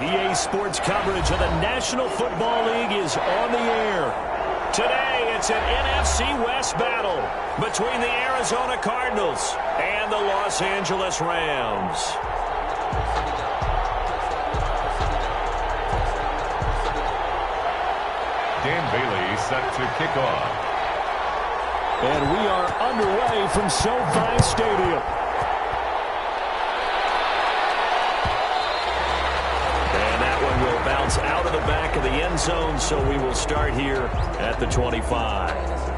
EA Sports coverage of the National Football League is on the air. Today, it's an NFC West battle between the Arizona Cardinals and the Los Angeles Rams. Dan Bailey set to kick off. And we are underway from SoFi Stadium. And that one will bounce out of the back of the end zone, so we will start here at the 25.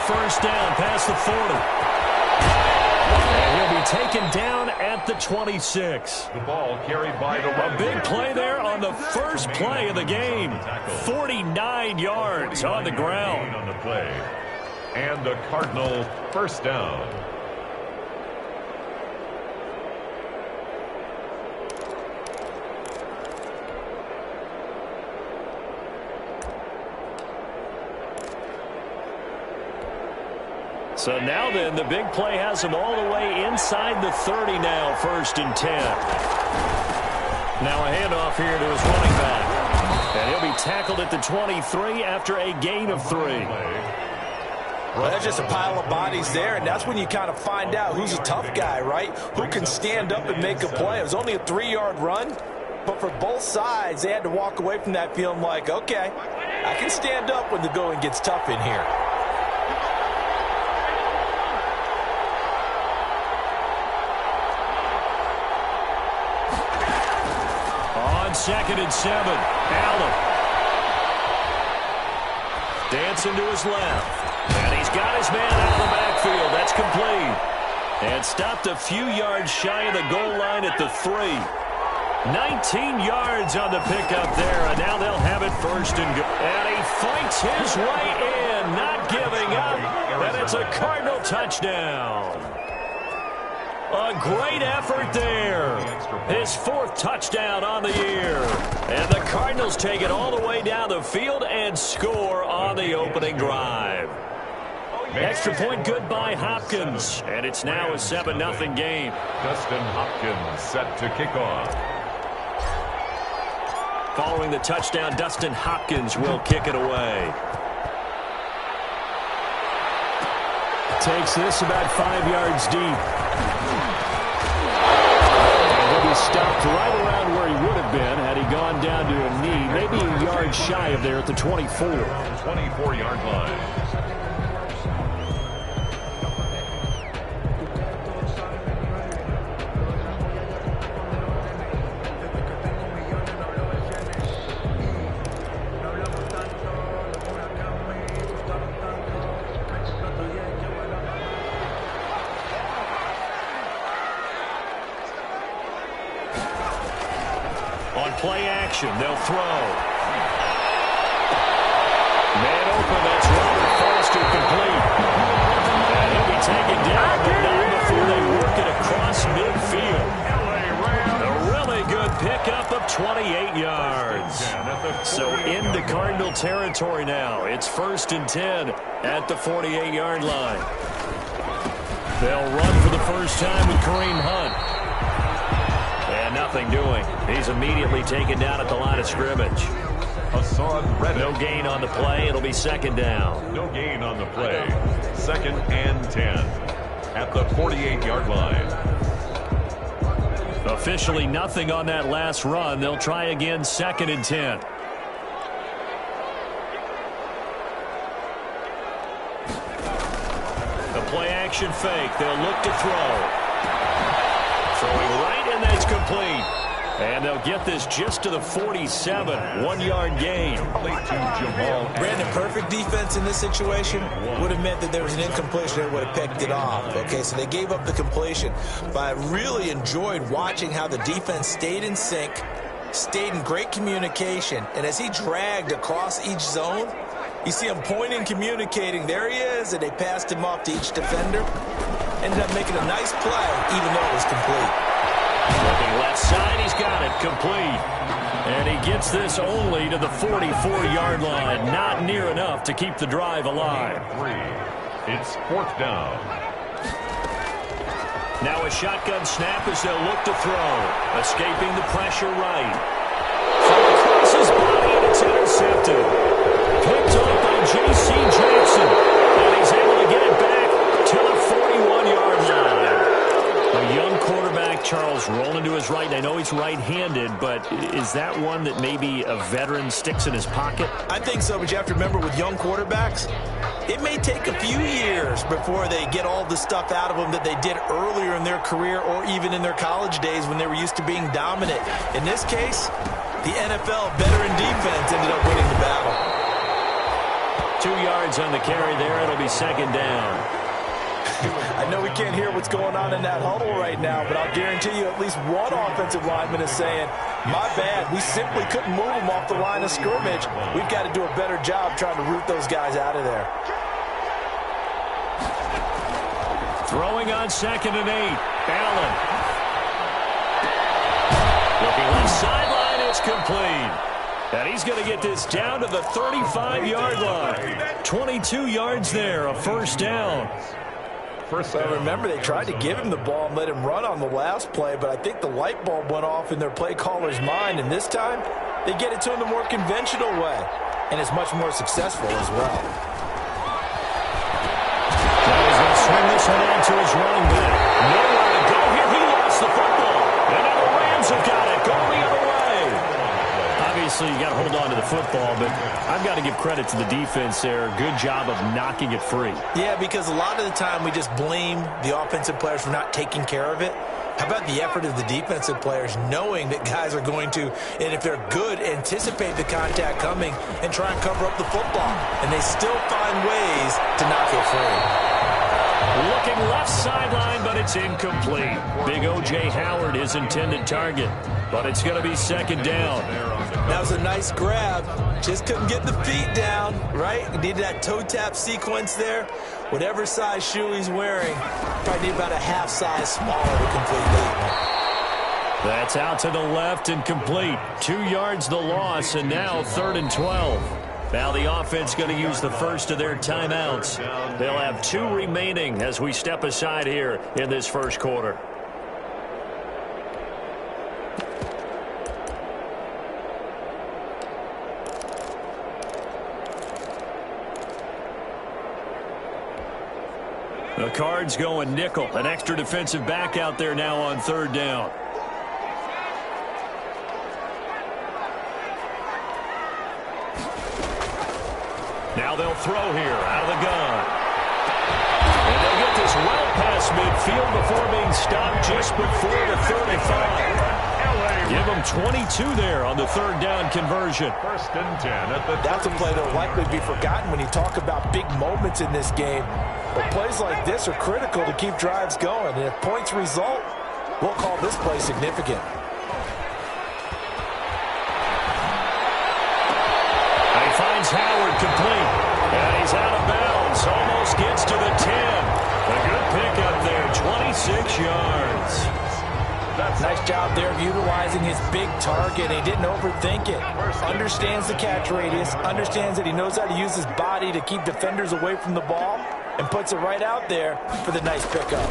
First down past the 40. And he'll be taken down at the 26. The ball carried by the A big play there on the first play of the game. 49 yards on the ground. On the play. And the Cardinal first down. So now then, the big play has him all the way inside the 30 now, 1st and 10. Now a handoff here to his running back. And he'll be tackled at the 23 after a gain of 3. Well, there's just a pile of bodies there, and that's when you kind of find out who's a tough guy, right? Who can stand up and make a play. It was only a 3-yard run, but for both sides, they had to walk away from that feeling like, okay, I can stand up when the going gets tough in here. Second and 7. Allen. Dancing to his left. And he's got his man out of the backfield. That's complete. And stopped a few yards shy of the goal line at the 3. 19 yards on the pickup there. And now they'll have it 1st and goal. And he fights his way in, not giving up. And it's a Cardinal touchdown. A great effort there. His 4th touchdown on the year. And the Cardinals take it all the way down the field and score on the opening drive. Extra point good by Hopkins. And it's now a 7-0 game. Dustin Hopkins set to kick off. Following the touchdown, Dustin Hopkins will kick it away. Takes this about 5 yards deep. Stopped right around where he would have been had he gone down to a knee, maybe a yard shy of there at the 24. 24-yard line. Play action, they'll throw. Man open, that's Robert Foster complete. And he'll be taken down, but not before they work it across midfield. A really good pickup of 28 yards. So into Cardinal territory now. It's 1st and 10 at the 48-yard line. They'll run for the first time with Kareem Hunt. And nothing doing. He's immediately taken down at the line of scrimmage. No gain on the play. It'll be 2nd down. No gain on the play. 2nd and 10 at the 48-yard line. Officially nothing on that last run. They'll try again 2nd and 10. The play action fake. They'll look to throw. Throwing right, and that's complete. And they'll get this just to the 47. 1 yard gain. Brandon, perfect defense in this situation would have meant that there was an incompletion and would have picked it off. Okay, so they gave up the completion. But I really enjoyed watching how the defense stayed in sync, stayed in great communication. And as he dragged across each zone, you see him pointing, communicating. There he is, and they passed him off to each defender. Ended up making a nice play, even though it was complete. Looking left side, he's got it, complete. And he gets this only to the 44-yard line. Not near enough to keep the drive alive. It's 4th down. Now a shotgun snap as they'll look to throw. Escaping the pressure right. From across his body, and it's intercepted. Picked up by J.C. Jackson. And he's able to get it back to the 41-yard line. A young quarterback, Charles, rolling to his right. I know he's right-handed, but is that one that maybe a veteran sticks in his pocket? I think so, but you have to remember with young quarterbacks, it may take a few years before they get all the stuff out of them that they did earlier in their career or even in their college days when they were used to being dominant. In this case, the NFL veteran defense ended up winning the battle. 2 yards on the carry there. It'll be 2nd down. I know we can't hear what's going on in that huddle right now, but I'll guarantee you at least one offensive lineman is saying, my bad, we simply couldn't move them off the line of scrimmage. We've got to do a better job trying to root those guys out of there. Throwing on 2nd and 8. Allen. Looking left sideline, it's complete. And he's going to get this down to the 35-yard line. 22 yards there, a 1st down. Well, remember, they tried to give him the ball and let him run on the last play, but I think the light bulb went off in their play caller's mind, and this time they get it to him the more conventional way, and it's much more successful as well. Now he's going to swing this one out to his running back. Nowhere to go here. He lost the football. And now the Rams have got it. Go the other way. Obviously, you got to hold on to the football, but I've got to give credit to the defense there. Good job of knocking it free. Yeah, because a lot of the time we just blame the offensive players for not taking care of it. How about the effort of the defensive players knowing that guys are going to, and if they're good, anticipate the contact coming and try and cover up the football. And they still find ways to knock it free. Looking left sideline, but it's incomplete. Big O.J. Howard, his intended target. But it's going to be 2nd down. That was a nice grab. Just couldn't get the feet down, right? Needed that toe tap sequence there. Whatever size shoe he's wearing, probably need about a half size smaller to complete that. That's out to the left and complete. 2 yards the loss, and now 3rd and 12. Now the offense going to use the first of their timeouts. They'll have 2 remaining as we step aside here in this first quarter. The Cards going nickel. An extra defensive back out there now on 3rd down. Now they'll throw here out of the gun. And they get this well past midfield before being stopped just before the 35. Give them 22 there on the 3rd down conversion. 1st and 10 at the That's a play that will likely be forgotten when you talk about big moments in this game. But plays like this are critical to keep drives going. And if points result, we'll call this play significant. He finds Howard complete. And he's out of bounds. Almost gets to the 10. A good pickup there. 26 yards. Nice job there of utilizing his big target. He didn't overthink it. Understands the catch radius. Understands that he knows how to use his body to keep defenders away from the ball. And puts it right out there for the nice pickup.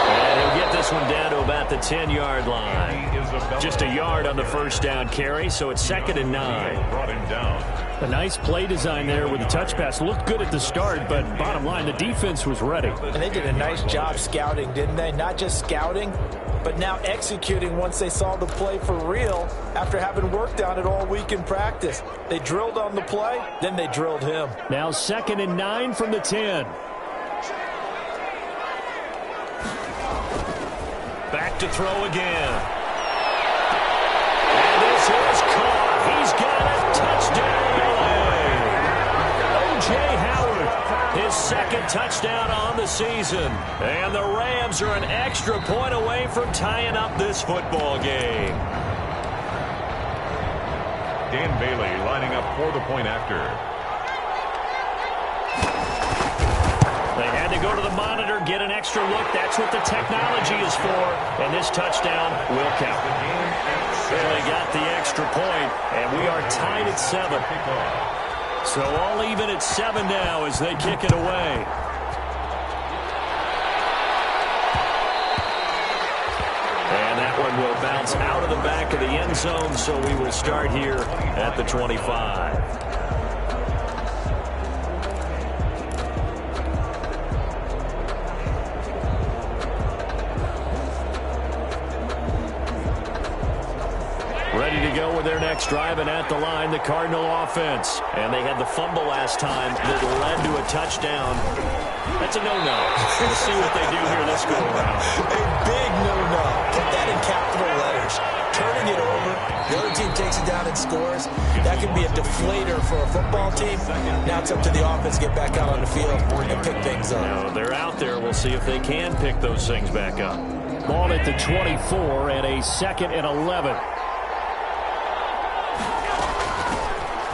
And he'll get this one down to about the 10-yard line. Just a yard on the 1st down carry, so it's 2nd and 9. brought him down. A nice play design there with the touch pass. Looked good at the start, but bottom line, the defense was ready. And they did a nice job scouting, didn't they? Not just scouting, but now executing once they saw the play for real after having worked on it all week in practice. They drilled on the play, then they drilled him. Now 2nd and 9 from the 10. Back to throw again. is caught. He's got a touchdown, LA. O.J. Howard, his second touchdown on the season. And the Rams are an extra point away from tying up this football game. Dan Bailey lining up for the point after. They had to go to the monitor, get an extra look. That's what the technology is for. And this touchdown will count. They got the extra point, and we are tied at 7. So all even at 7 now as they kick it away. And that one will bounce out of the back of the end zone, so we will start here at the 25. Ready to go with their next drive, and at the line, the Cardinal offense. And they had the fumble last time that led to a touchdown. That's a no-no. We'll see what they do here this go-around. A big no-no. Put that in capital letters. Turning it over, the other team takes it down and scores. That can be a deflator for a football team. Now it's up to the offense to get back out on the field and pick things up. Now, they're out there. We'll see if they can pick those things back up. Ball at the 24 and a 2nd and 11.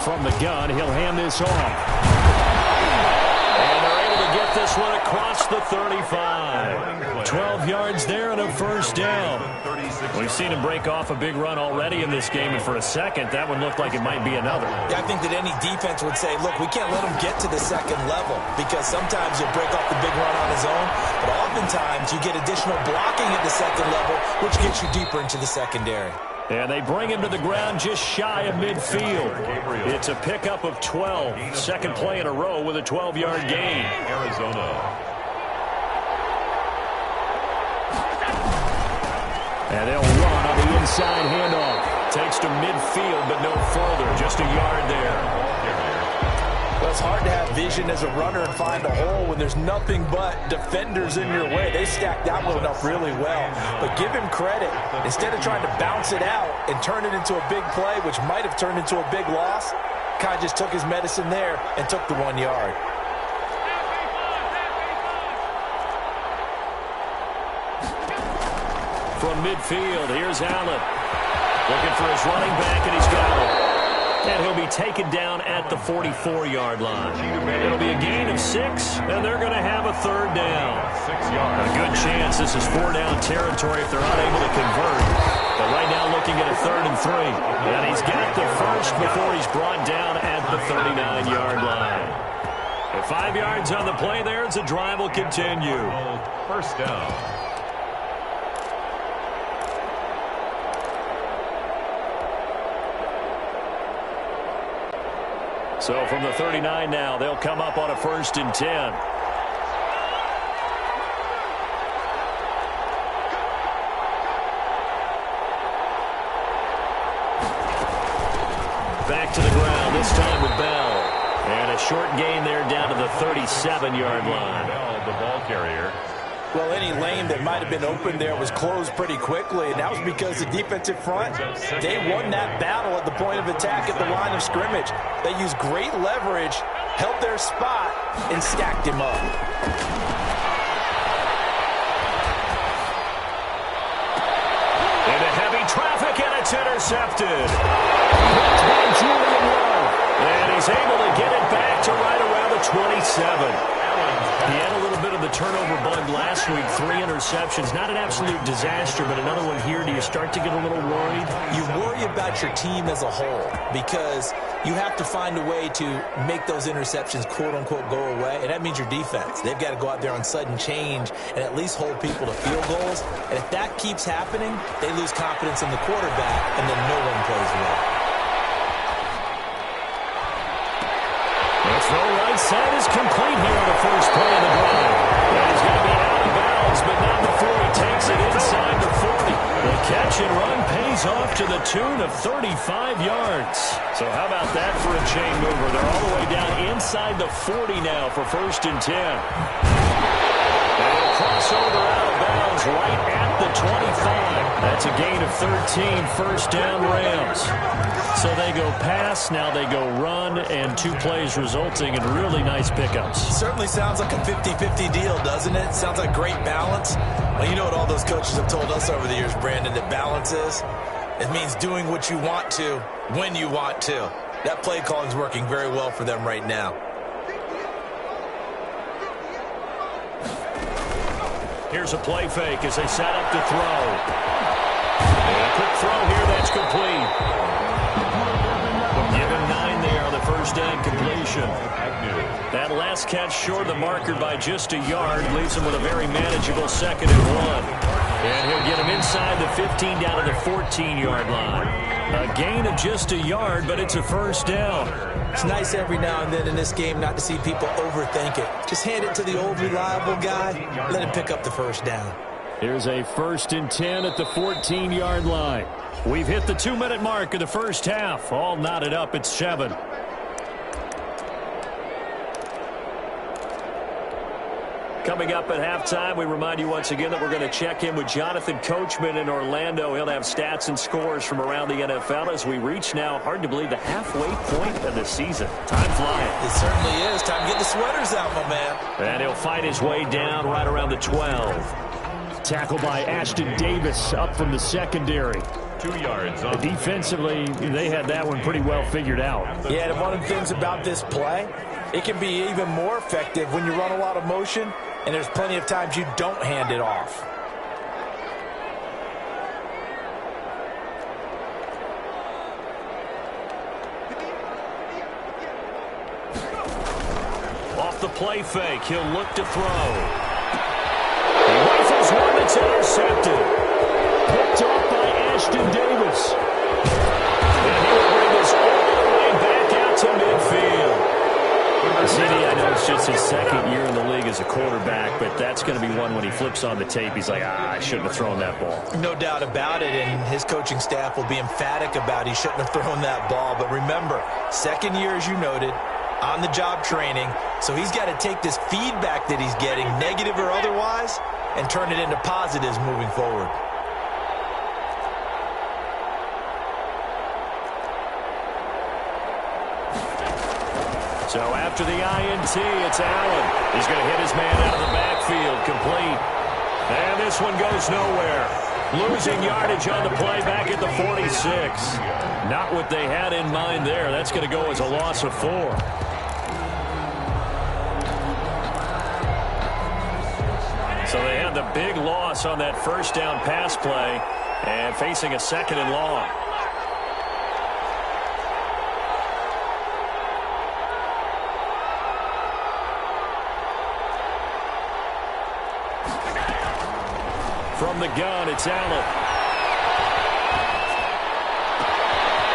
From the gun, he'll hand this off. And they're able to get this one across the 35. 12 yards there and a first down. We've seen him break off a big run already in this game, and for a second, that one looked like it might be another. Yeah, I think that any defense would say, look, we can't let him get to the second level, because sometimes you'll break off the big run on his own, but oftentimes you get additional blocking at the second level, which gets you deeper into the secondary. And they bring him to the ground just shy of midfield. It's a pickup of 12. Second play in a row with a 12-yard gain. Arizona. And they'll run on the inside handoff. Takes to midfield, but no further. Just a yard there. Well, it's hard to have vision as a runner and find a hole when there's nothing but defenders in your way. They stacked that one up really well. But give him credit. Instead of trying to bounce it out and turn it into a big play, which might have turned into a big loss, kind of just took his medicine there and took the 1 yard. From midfield, here's Allen. Looking for his running back, and he's got it. And he'll be taken down at the 44-yard line. It'll be a gain of 6, and they're going to have a third down. 6 yards. A good chance this is 4-down territory if they're unable to convert. But right now looking at a 3rd and 3. And he's got the first before he's brought down at the 39-yard line. With 5 yards on the play there, the drive will continue. First down. So from the 39 now, they'll come up on a 1st and 10. Back to the ground, this time with Bell. And a short gain there down to the 37-yard line. Bell, the ball carrier. Well, any lane that might have been open there was closed pretty quickly, and that was because the defensive front, they won that battle at the point of attack at the line of scrimmage. They used great leverage, held their spot, and stacked him up. Into heavy traffic, and it's intercepted. Picked by Julian Love. And he's able to get it back to right around the 27. He had a little bit of the turnover bug last week, 3 interceptions. Not an absolute disaster, but another one here. Do you start to get a little worried? You worry about your team as a whole because you have to find a way to make those interceptions, quote-unquote, go away, and that means your defense. They've got to go out there on sudden change and at least hold people to field goals. And if that keeps happening, they lose confidence in the quarterback, and then no one plays well. The throw right side is complete here on the first play of the drive. And he's going to be out of bounds, but not before he takes it inside the 40. The catch and run pays off to the tune of 35 yards. So how about that for a chain mover? They're all the way down inside the 40 now for 1st and 10. And a crossover out of bounds right at the 25. That's a gain of 13, first down Rams. So they go pass, now they go run, and 2 plays resulting in really nice pickups. Certainly sounds like a 50-50 deal, doesn't it? Sounds like great balance. Well, you know what all those coaches have told us over the years, Brandon, that balance is? It means doing what you want to, when you want to. That play calling is working very well for them right now. Here's a play fake as they set up to throw. And a quick throw here, that's complete. Given 9 there on the first down completion. That last catch short of the marker by just a yard leaves him with a very manageable 2nd and 1. And he'll get him inside the 15 down to the 14-yard line. A gain of just a yard, but it's a first down. It's nice every now and then in this game not to see people overthink it. Just hand it to the old reliable guy, let him pick up the first down. Here's a 1st and 10 at the 14-yard line. We've hit the 2-minute mark of the first half. All knotted up at 7. Coming up at halftime, we remind you once again that we're going to check in with Jonathan Coachman in Orlando. He'll have stats and scores from around the NFL as we reach now, hard to believe, the halfway point of the season. Time flying. It certainly is. Time to get the sweaters out, my man. And he'll fight his way down right around the 12. Tackle by Ashton Davis up from the secondary. 2 yards. Defensively, they had that one pretty well figured out. Yeah, and one of the things about this play, it can be even more effective when you run a lot of motion, and there's plenty of times you don't hand it off. Off the play fake, he'll look to throw. He rifles one that's intercepted. Picked off by Ashton Davis. And he will bring this all the way back out to midfield. CD, I know it's just his 2nd year in the league as a quarterback, but that's going to be one when he flips on the tape. He's like, I shouldn't have thrown that ball. No doubt about it, and his coaching staff will be emphatic about he shouldn't have thrown that ball. But remember, 2nd year, as you noted, on-the-job training, so he's got to take this feedback that he's getting, negative or otherwise, and turn it into positives moving forward. So after the INT, it's Allen. He's going to hit his man out of the backfield, complete. And this one goes nowhere. Losing yardage on the play back at the 46. Not what they had in mind there. That's going to go as a loss of 4. So they had the big loss on that first down pass play and facing a 2nd and long. From the gun, it's Allen.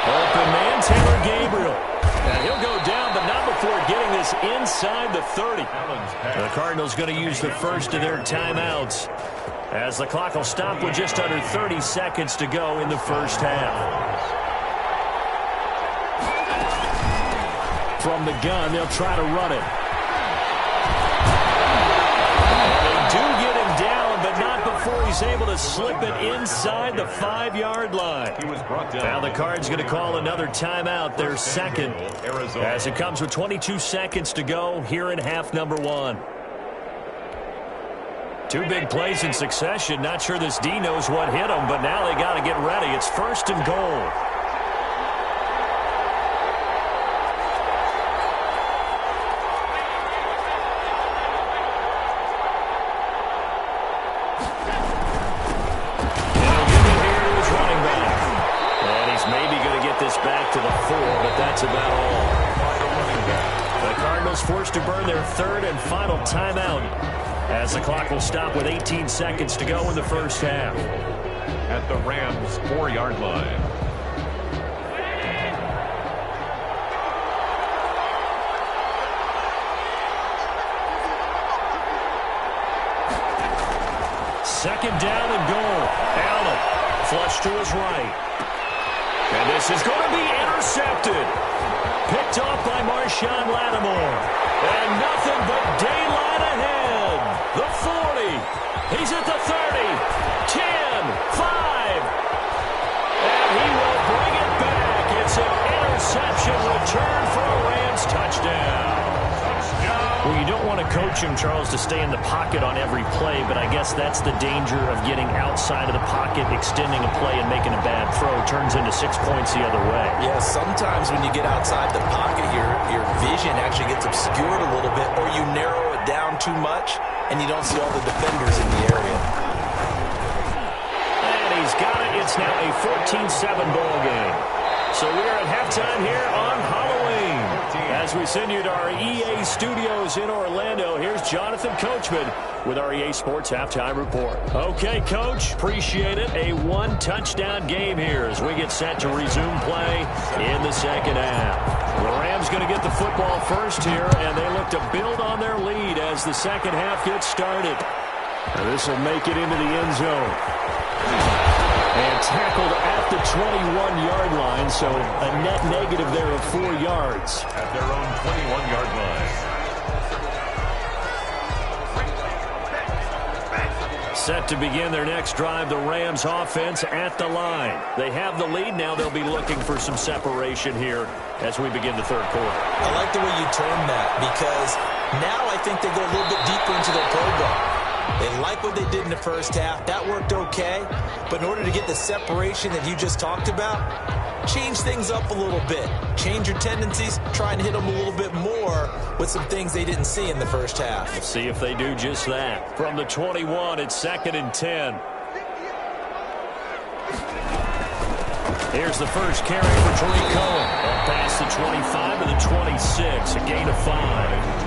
Open man, Taylor Gabriel. And he'll go down, but not before getting this inside the 30. The Cardinals going to use the first of their timeouts as the clock will stop with just under 30 seconds to go in the first half. From the gun, they'll try to run it. They do get him down, but not before he's able to slip it inside the 5-yard line. Now the Cards going to call another timeout, their 2nd, as it comes with 22 seconds to go here in half number 1. 2 big plays in succession. Not sure this D knows what hit him, but now they got to get ready. It's 1st and goal. Back to the 4, but that's about all. The Cardinals forced to burn their 3rd and final timeout as the clock will stop with 18 seconds to go in the first half. At the Rams' 4-yard line. Second down and goal. Allen flush to his right. And this is going to be intercepted. Picked off by Marshawn Lattimore. And nothing but daylight ahead. The 40. He's at the 30. 10, 5, to coach him, Charles, to stay in the pocket on every play, but I guess that's the danger of getting outside of the pocket, extending a play, and making a bad throw. Turns into 6 points the other way. Yeah, sometimes when you get outside the pocket, your vision actually gets obscured a little bit, or you narrow it down too much, and you don't see all the defenders in the area. And he's got it. It's now a 14-7 ball game. So we are at halftime here on Halloween. As we send you to our EA studios in Orlando, here's Jonathan Coachman with our EA Sports Halftime Report. Okay, Coach, appreciate it. A one-touchdown game here as we get set to resume play in the second half. The Rams going to get the football first here, and they look to build on their lead as the second half gets started. This will make it into the end zone. And tackled at the 21-yard line, so a net negative there of 4 yards. At their own 21-yard line. Set to begin their next drive, the Rams offense at the line. They have the lead now. They'll be looking for some separation here as we begin the third quarter. I like the way you term that, because now I think they go a little bit deeper into their program. They like what they did in the first half. That worked okay. But in order to get the separation that you just talked about, change things up a little bit. Change your tendencies. Try and hit them a little bit more with some things they didn't see in the first half. We'll see if they do just that. From the 21, it's 2nd and 10. Here's the first carry for Tariq Cohen. Past the 25 to the 26, a gain of 5.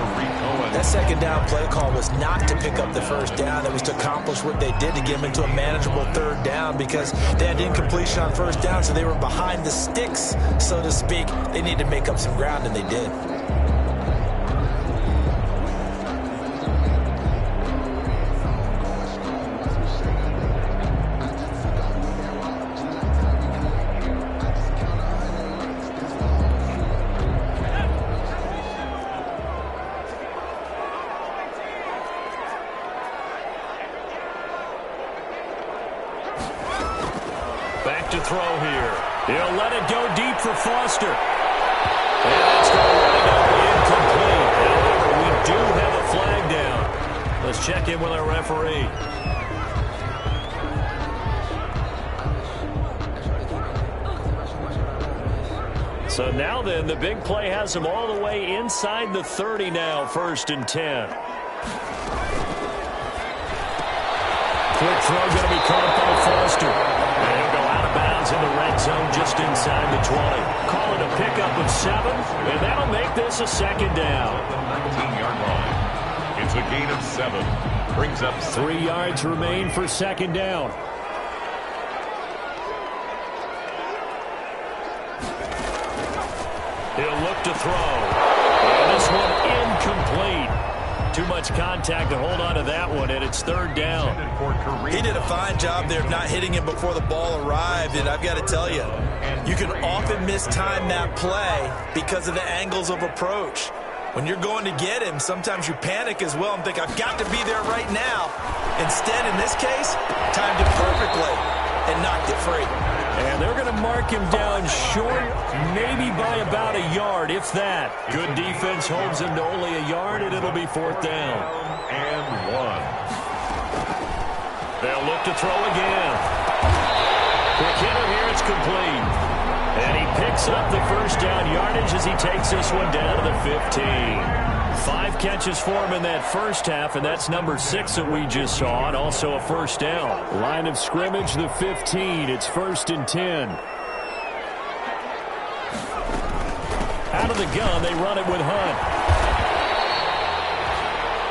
That second down play call was not to pick up the first down. It was to accomplish what they did to get them into a manageable third down, because they had incompletion on first down, so they were behind the sticks, so to speak. They needed to make up some ground, and they did. Back to throw here. He'll let it go deep for Foster. And it's going to wind up incomplete. However, we do have a flag down. Let's check in with our referee. So now then, the big play has them all the way inside the 30 now, 1st and 10. Quick throw going to be caught by Foster. And he'll go out of bounds in the red zone just inside the 20. Call it a pickup of 7, and that'll make this a 2nd down. 19-yard line. It's a gain of 7. Brings up 3 yards remain for 2nd down. He'll look to throw. And this one incomplete. Too much contact to hold on to that one, and it's 3rd down. He did a fine job there of not hitting him before the ball arrived, and I've got to tell you, you can often mistime that play because of the angles of approach. When you're going to get him, sometimes you panic as well and think, I've got to be there right now. Instead, in this case, timed it perfectly and knocked it free. And they're going to mark him down short, maybe by about a yard, if that. Good defense holds him to only a yard, and it'll be 4th down. And 1. They'll look to throw again. Quick hitter here, it's complete. And he picks up the first down yardage as he takes this one down to the 15. 5 catches for him in that first half, and that's number 6 that we just saw, and also a first down. Line of scrimmage, the 15. It's 1st and 10. Out of the gun, they run it with Hunt.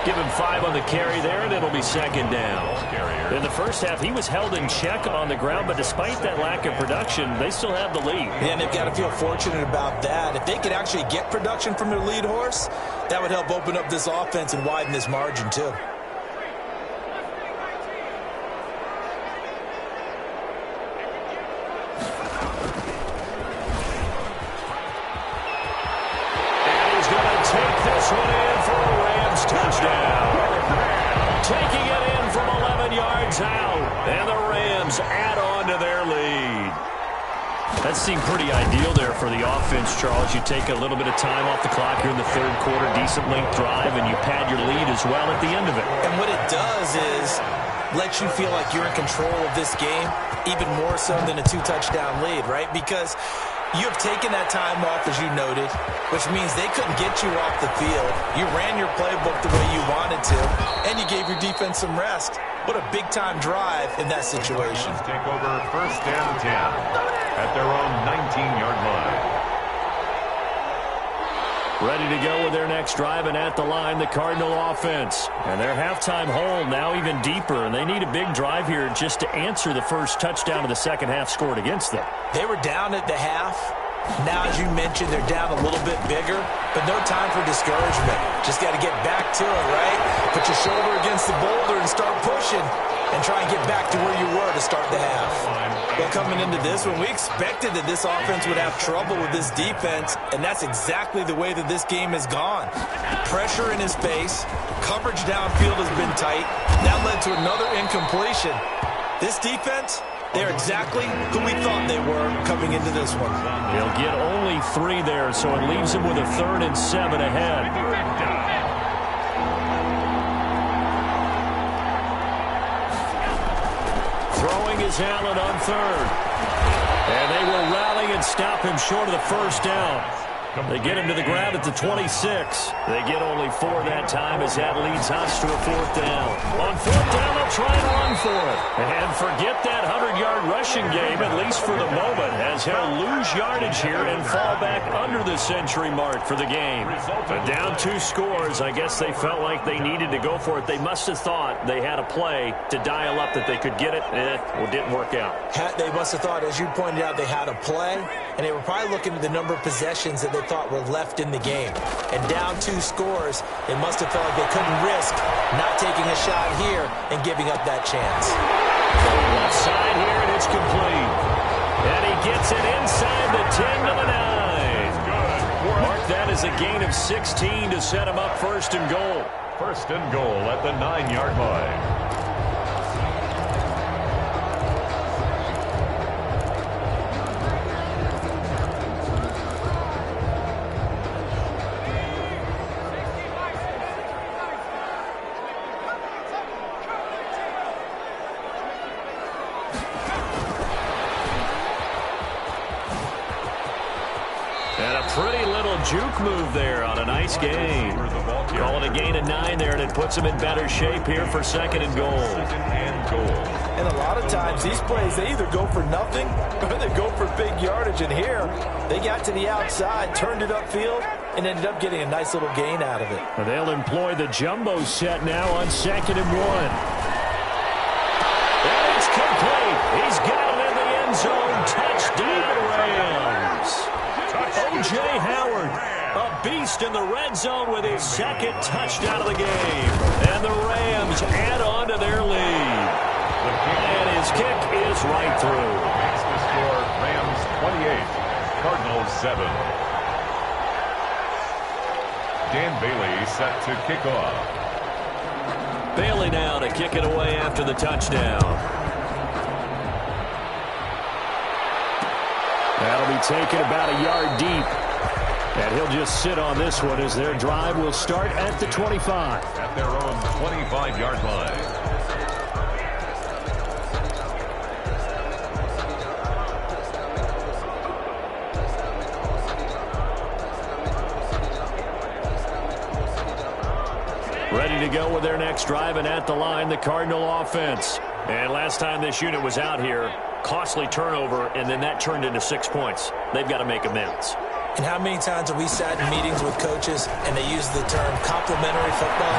Give him 5 on the carry there, and it'll be 2nd down. In the first half, he was held in check on the ground, but despite that lack of production, they still have the lead. Yeah, and they've got to feel fortunate about that. If they could actually get production from their lead horse, that would help open up this offense and widen this margin, too. And he's going to take this one in for a Rams touchdown. Taking it in from 11 yards out, and the Rams add on to their lead. That seemed pretty ideal there for the offense, Charles. You take a little bit of time off the clock here in the third quarter, decent length drive, and you pad your lead as well at the end of it. And what it does is let you feel like you're in control of this game, even more so than a 2-touchdown lead, right? Because you have taken that time off, as you noted, which means they couldn't get you off the field. You ran your playbook the way you wanted to, and you gave your defense some rest. What a big-time drive in that situation. Take over first and 10 at their own 19-yard line. Ready to go with their next drive, and at the line, the Cardinal offense. And their halftime hole now even deeper, and they need a big drive here just to answer the first touchdown of the second half scored against them. They were down at the half. Now, as you mentioned, they're down a little bit bigger, but no time for discouragement. Just got to get back to it, right? Put your shoulder against the boulder and start pushing and try and get back to where you were to start the half. Well, coming into this one, we expected that this offense would have trouble with this defense, and that's exactly the way that this game has gone. Pressure in his face, coverage downfield has been tight. That led to another incompletion. This defense, they're exactly who we thought they were coming into this one. They'll get only 3 there, so it leaves them with a 3rd and 7 ahead. Throwing is Allen on 3rd. And they will rally and stop him short of the first down. They get him to the ground at the 26. They get only 4 that time as that leads us to a 4th down. On 4th down, they'll try and run for it. And forget that 100-yard rushing game, at least for the moment, as he'll lose yardage here and fall back under the century mark for the game. But down 2 scores, I guess they felt like they needed to go for it. They must have thought they had a play to dial up that they could get it, and it didn't work out. They must have thought, as you pointed out, they had a play, and they were probably looking at the number of possessions that they thought were left in the game. And down 2 scores, they must have felt like they couldn't risk not taking a shot here and giving up that chance. Left side here, and it's complete. And he gets it inside the 10 to the 9. Mark that as a gain of 16 to set him up 1st and goal. 1st and goal at the 9-yard line. Pretty little juke move there on a nice game. Call it a gain of 9 there, and it puts them in better shape here for 2nd and goal. And a lot of times, these plays, they either go for nothing or they go for big yardage. And here, they got to the outside, turned it upfield, and ended up getting a nice little gain out of it. And they'll employ the jumbo set now on 2nd and 1. And it's complete. He's got it in the end zone. Touchdown, Rams. O.J. Howard, a beast in the red zone with his 2nd touchdown of the game. And the Rams add on to their lead. And his kick is right through. Makes the score Rams 28, Cardinals 7. Dan Bailey set to kick off. Bailey now to kick it away after the touchdown. That'll be taken about a yard deep. And he'll just sit on this one as their drive will start at the 25. At their own 25-yard line. Ready to go with their next drive, and at the line, the Cardinal offense. And last time this unit was out here, costly turnover, and then that turned into 6 points. They've got to make amends. And how many times have we sat in meetings with coaches and they use the term complementary football?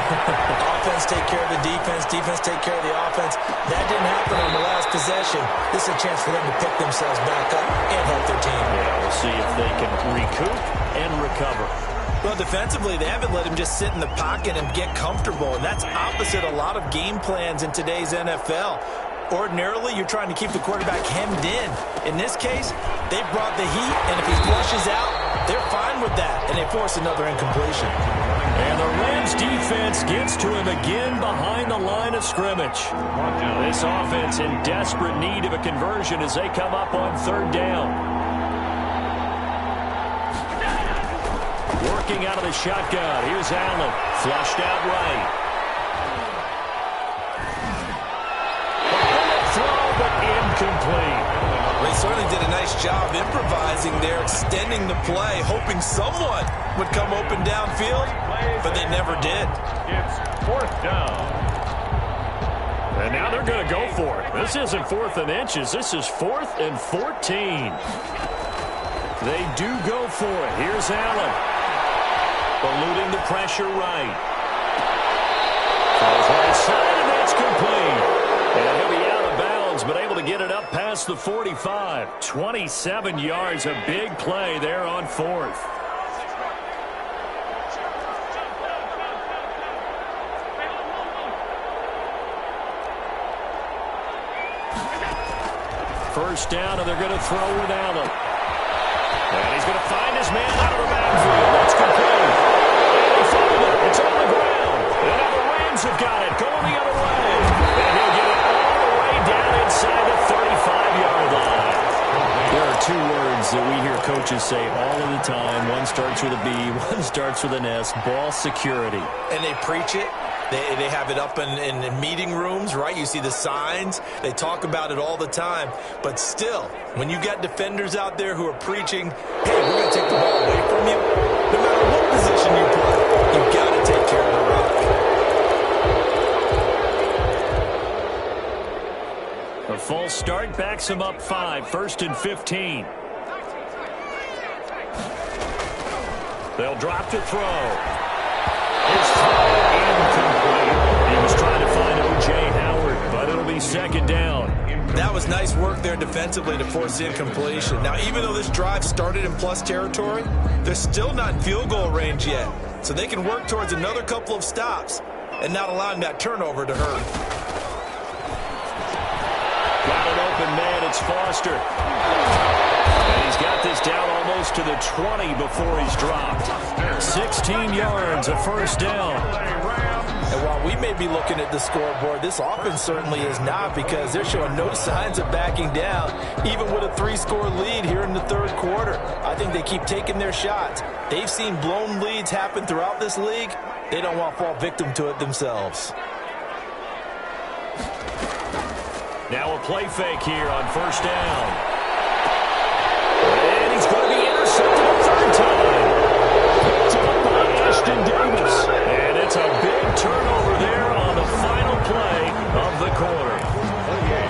Offense take care of the defense, defense take care of the offense. That didn't happen on the last possession. This is a chance for them to pick themselves back up and help their team. Yeah, we'll see if they can recoup and recover. Well, defensively, they haven't let him just sit in the pocket and get comfortable, and that's opposite a lot of game plans in today's NFL. Ordinarily, you're trying to keep the quarterback hemmed in. In this case, they brought the heat, and if he flushes out, they're fine with that, and they force another incompletion. And the Rams defense gets to him again behind the line of scrimmage. This offense in desperate need of a conversion as they come up on 3rd down. looking out of the shotgun. Here's Allen. Flushed out right. Throw, but incomplete. They certainly did a nice job improvising there, extending the play, hoping someone would come open downfield, but they never did. It's 4th down. And now they're going to go for it. This isn't 4th and inches. This is 4th and 14. They do go for it. Here's Allen. Eluding the pressure right. Throws right side, and that's complete. And he'll be out of bounds, but able to get it up past the 45. 27 yards, a big play there on 4th. First down, and they're going to throw with Allen. And he's going to find his man out of the backfield. That's complete. And he found it. It's on the ground. And now the Rams have got it. Going the other way. And he'll get it all the way down inside the 35-yard line. There are two words that we hear coaches say all of the time. One starts with a B, one starts with an S. Ball security. And they preach it. They have it up in meeting rooms, right? You see the signs. They talk about it all the time. But still, when you got defenders out there who are preaching, hey, we're going to take the ball away from you, no matter what position you play, you've got to take care of the rock. A false start backs him up 5. 1st and 15. They'll drop to throw. His throw incomplete. He was trying to find O.J. Howard, but it'll be 2nd down. That was nice work there defensively to force the incompletion. Now, even though this drive started in plus territory, they're still not in field goal range yet. So they can work towards another couple of stops and not allowing that turnover to hurt. Got an open man. It's Foster. And he's got this down almost to the 20 before he's dropped. 16 yards, a 1st down. And while we may be looking at the scoreboard, this offense certainly is not, because they're showing no signs of backing down, even with a 3-score lead here in the 3rd quarter. I think they keep taking their shots. They've seen blown leads happen throughout this league. They don't want to fall victim to it themselves. Now a play fake here on 1st down. And he's going to be intercepted a 3rd time. Picked up by Ashton Davis. And it's a big turnover there on the final play of the quarter.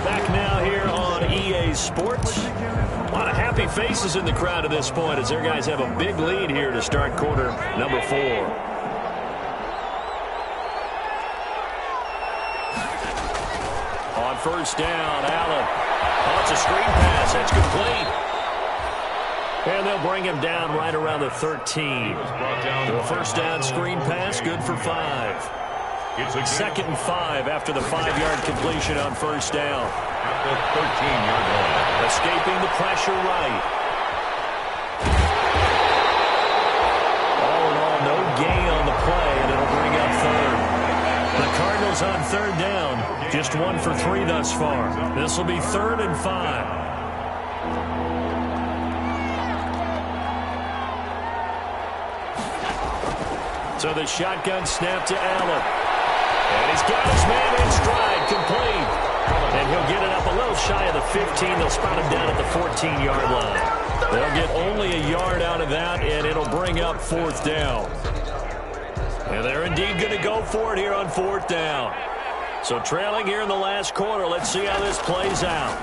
Back now here on EA Sports. A lot of happy faces in the crowd at this point as their guys have a big lead here to start quarter number 4. On 1st down, Allen. Oh, it's a screen pass. That's complete. And they'll bring him down right around the 13. The 1st down screen pass, good for 5. 2nd and 5 after the 5-yard completion on 1st down. At the 13-yard line. Escaping the pressure right. All in all, no gain on the play, and it'll bring up 3rd. The Cardinals on 3rd down. Just 1 for 3 thus far. This will be 3rd and 5. So the shotgun snap to Allen. And he's got his man in stride, complete. And he'll get it up a little shy of the 15. They'll spot him down at the 14-yard line. They'll get only a yard out of that, and it'll bring up 4th down. And they're indeed going to go for it here on 4th down. So trailing here in the last quarter. Let's see how this plays out.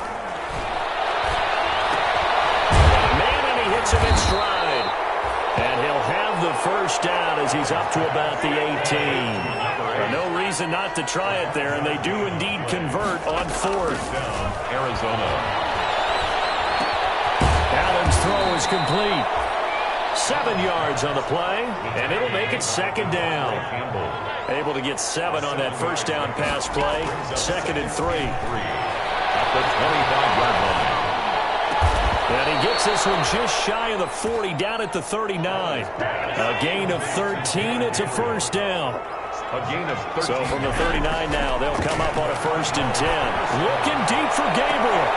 Man, and he hits him in stride. And he'll have the 1st down as he's up to about the 18. No reason not to try it there, and they do indeed convert on 4th. Arizona. Allen's throw is complete. 7 yards on the play, and it'll make it 2nd down. Able to get 7 on that 1st down pass play. 2nd and 3. At the 25-yard line. And he gets this one just shy of the 40, down at the 39. A gain of 13. It's a 1st down. A gain of 13. So from the 39 now, they'll come up on a 1st and 10. Looking deep for Gabriel.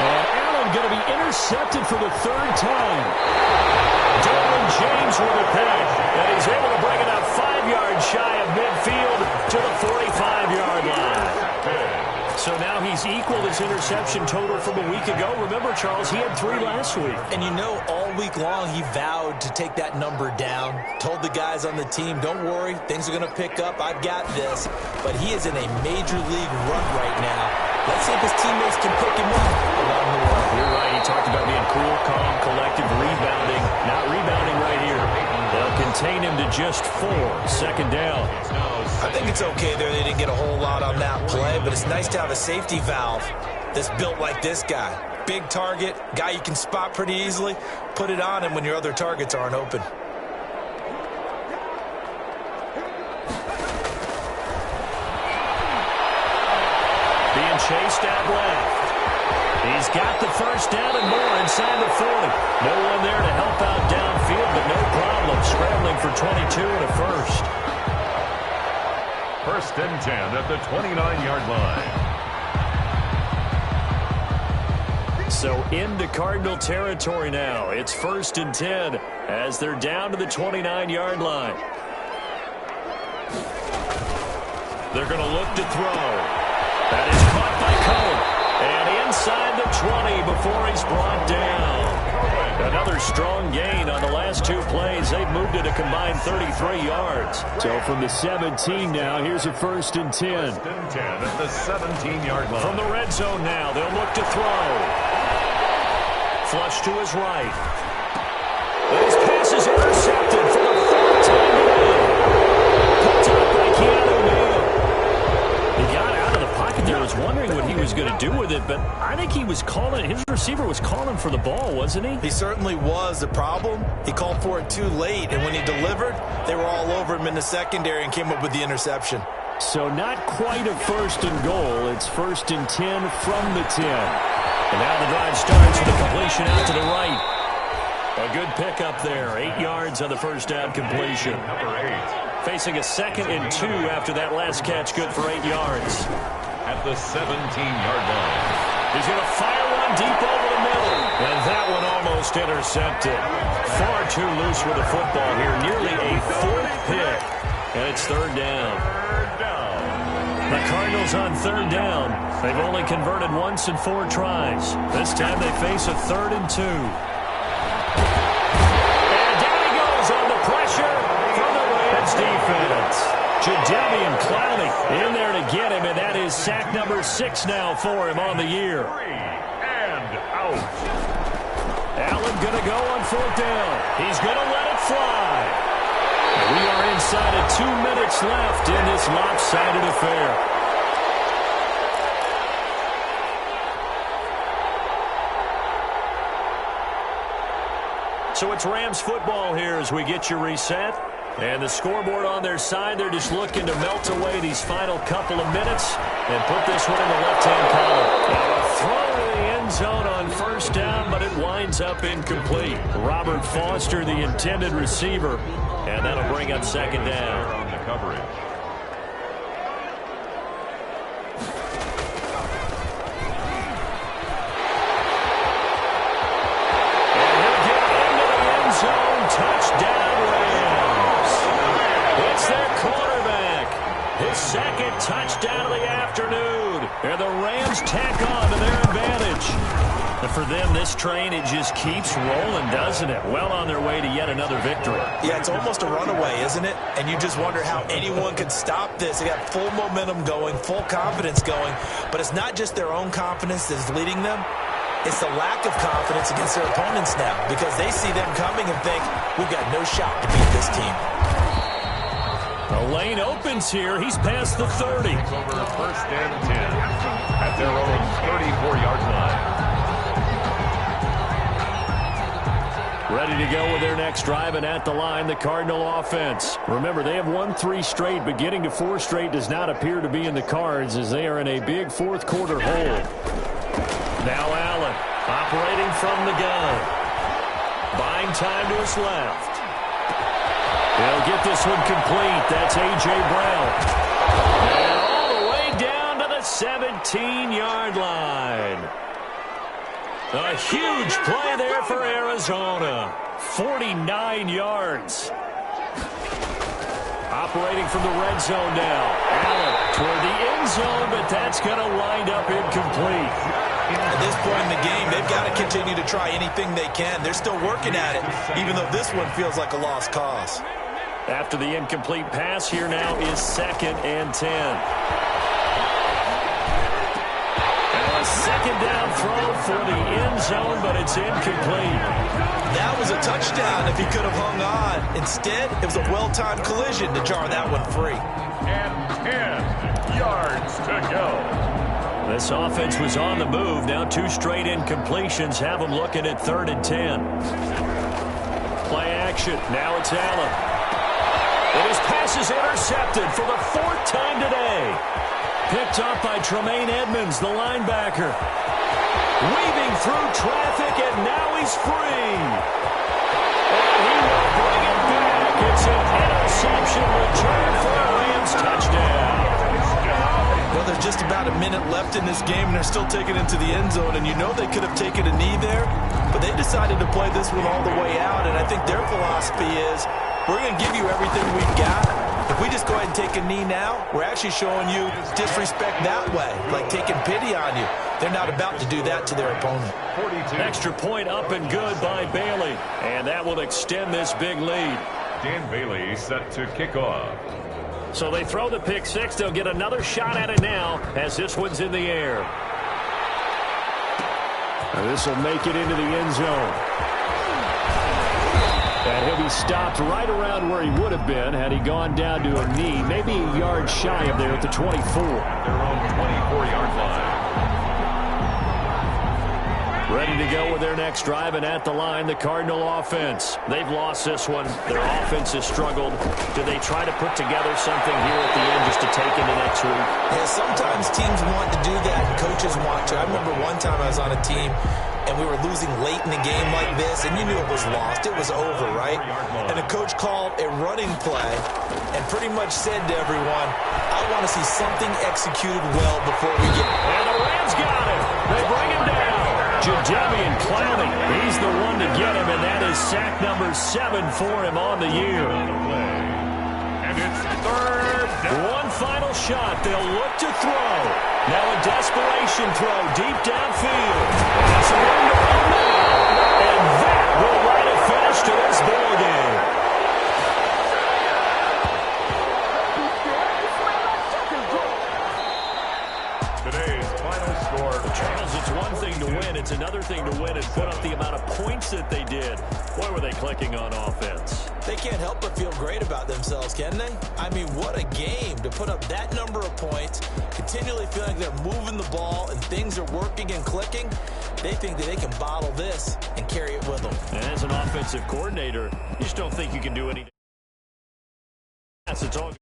And Allen going to be intercepted for the 3rd time. Darren James with a pick, and he's able to bring it up 5 yards shy of midfield to the 45-yard line. So now he's equaled his interception total from a week ago. Remember, Charles, he had 3 last week. And you know, all week long he vowed to take that number down. Told the guys on the team, don't worry, things are going to pick up. I've got this. But he is in a major league run right now. Let's see if his teammates can pick him up along the way. You're right. He talked about being cool, calm, collective, rebounding. Not rebounding right here. They'll contain him to just 4. Second down. I think it's okay there. They didn't get a whole lot on that play, but it's nice to have a safety valve that's built like this guy. Big target, guy you can spot pretty easily. Put it on him when your other targets aren't open. Being chased out left. He's got the first down and more inside the 40. No one there to help out downfield, but no problem. Scrambling for 22 and a first. First and 10 at the 29-yard line. So into Cardinal territory now. It's first and 10 as they're down to the 29-yard line. They're going to look to throw. That is caught by Cohen. And inside the 20 before he's brought down. Another strong gain on the last 2 plays. They've moved it a combined 33 yards. So from the 17 now, here's a first and 10. First and 10 at the 17-yard line. From the red zone now, they'll look to throw. Flush to his right. His pass is intercepted for the 4th time today. Picked up by Keanu Neal. He got out of the pocket there. I was wondering what he was going to do with it, but I think he was calling, his receiver was calling for the ball, wasn't he? He certainly was. The problem, he called for it too late, and when he delivered, they were all over him in the secondary and came up with the interception. So not quite a first and goal. It's first and 10 from the 10. And now the drive starts with a completion out to the right. A good pickup there. 8 yards on the first down completion. Number 8. Facing a 2nd and 2 after that last catch, good for 8 yards. At the 17-yard line. He's going to fire one deep over the middle. And that one almost intercepted. Far too loose with the football here. Nearly a 4th pick. And it's 3rd down. The Cardinals on 3rd down. They've only converted once in 4 tries. This time they face a 3rd and 2. And down he goes on the pressure from the Rams defense. Jadeveon Clowney in there to get him, and that is sack number 6 now for him on the year. 3 and out. Allen going to go on 4th down. He's going to let it fly. We are inside of 2 minutes left in this lopsided affair. So it's Rams football here as we get you reset. And the scoreboard on their side, they're just looking to melt away these final couple of minutes and put this one in the left-hand column. A throw to the end zone on first down, but it winds up incomplete. Robert Foster, the intended receiver, and that'll bring up 2nd down. On the coverage. And he'll get into the end zone. Touchdown, Rams. It's their quarterback. His 2nd touchdown of the afternoon. And the Rams tack on to their advantage. And for them, this train, it just keeps rolling, doesn't it? Well on their way to yet another victory. Yeah, it's almost a runaway, isn't it? And you just wonder how anyone could stop this. They got full momentum going, full confidence going. But it's not just their own confidence that's leading them. It's the lack of confidence against their opponents now because they see them coming and think, we've got no shot to beat this team. The lane opens here. He's past the 30. Over first and 10 at their own 34-yard line. Ready to go with their next drive, and at the line, the Cardinal offense. Remember, they have won 3 straight, but getting to 4 straight does not appear to be in the cards as they are in a big 4th quarter hole. Now Allen operating from the gun. Buying time to his left. He'll get this one complete. That's A.J. Brown. And all the way down to the 17-yard line. A huge play there for Arizona. 49 yards. Operating from the red zone now. Allen toward the end zone, but that's going to wind up incomplete. At this point in the game, they've got to continue to try anything they can. They're still working at it, even though this one feels like a lost cause. After the incomplete pass, here now is 2nd and 10. A second down throw for the end zone, but it's incomplete. That was a touchdown if he could have hung on. Instead, it was a well-timed collision to jar that one free. And 10 yards to go. This offense was on the move. Now 2 straight incompletions have them looking at 3rd and 10. Play action. Now it's Allen. And his pass is intercepted for the 4th time today. Picked up by Tremaine Edmonds, the linebacker. Weaving through traffic, and now he's free. And he will bring it back. It's an interception return for a Rams touchdown. Well, there's just about a minute left in this game, and they're still taking it to the end zone. And you know they could have taken a knee there, but they decided to play this one all the way out. And I think their philosophy is, we're going to give you everything we've got. If we just go ahead and take a knee now, we're actually showing you disrespect that way, like taking pity on you. They're not about to do that to their opponent. 42. Extra point up and good by Bailey. And that will extend this big lead. Dan Bailey set to kick off. So they throw the pick six. They'll get another shot at it now as this one's in the air. And this will make it into the end zone. And he'll be stopped right around where he would have been had he gone down to a knee, maybe a yard shy of there at the 24. Their own 24-yard line. Ready to go with their next drive, and at the line, the Cardinal offense. They've lost this one. Their offense has struggled. Do they try to put together something here at the end just to take into next week? Yeah, sometimes teams want to do that, and coaches want to. I remember one time I was on a team, and we were losing late in the game like this, and you knew it was lost. It was over, right? And the coach called a running play and pretty much said to everyone, I want to see something executed well before we get it. And the Rams got him. They bring him down. Jadeveon Clowney, he's the one to get him, and that is sack number 7 for him on the year. And it's 3rd down. One final shot. They'll look to throw. Now a desperation throw deep downfield. It's a window now. And that will write a finish to this ball game. Today's final score. Charles, it's one thing to win. It's another thing to win and put up the amount of points that they did. Boy, were they clicking on offense. They can't help but feel great about themselves, can they? I mean, what a game to put up that number of points, continually feeling they're moving the ball and things are working and clicking. They think that they can bottle this and carry it with them. And as an offensive coordinator, you just don't think you can do anything. It's all